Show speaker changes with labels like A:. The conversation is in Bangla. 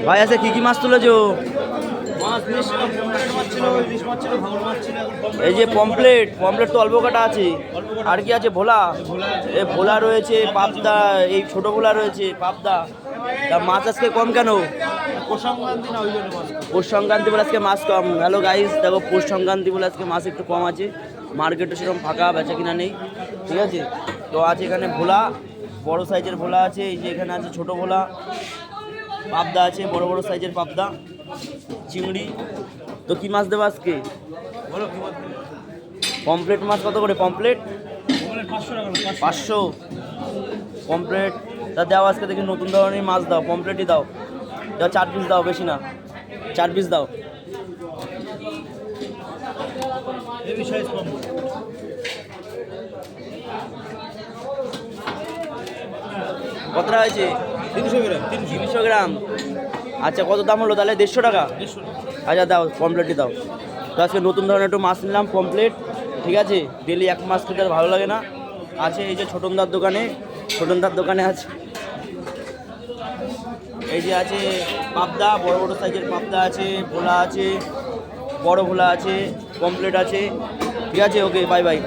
A: ভাই আছে কি কি মাছ তুলেছো? এই যে পমপ্লেট তো অল্প কাটা আছে। আর কি আছে? ভোলা, এই ভোলা রয়েছে, পাবদা, এই ছোট ভোলা রয়েছে, পাবদা। তা মাছ আজকে কম কেন? পৌষ সংক্রান্তি বলে আজকে মাছ কম। হ্যালো গাইস, দেখো পৌষ সংক্রান্তি বলে আজকে মাছ একটু কম আছে। মার্কেটে সেরকম ফাঁকা, বেচা কিনা নেই, ঠিক আছে। তো আছে এখানে ভোলা, বড় সাইজের ভোলা আছে। এই যে এখানে আছে ছোট ভোলা, পাবদা আছে, বড় বড় সাইজের পাবদা, চিংড়ি। তো কি মাছ দেবো আজকে? পমপ্লেট মাছ কত করে? পমপ্লেট 500। পমপ্লেট তা দাও আজকে, দেখি নতুন ধরনের মাছ দাও, পমপ্লেটই দাও। 4 পিস দাও, বেশি না, 4 পিস দাও। কতটা হয়েছে? 300 গ্রাম। আচ্ছা, কত দাম হলো তাহলে? 150 টাকা। আচ্ছা দাও, পমপ্লেটই দাও। তো আজকে নতুন ধরনের একটু মাছ নিলাম, পমপ্লেট, ঠিক আছে। ডেলি এক মাছ খেতে আর ভালো লাগে না। আছে এই যে ছোটনদার দোকানে আছে, এই যে আছে পাবদা, বড় বড় সাইজের পাবদা আছে, ভোলা আছে, বড় ভোলা আছে, পমপ্লেট আছে, ঠিক আছে। ওকে, বাই বাই।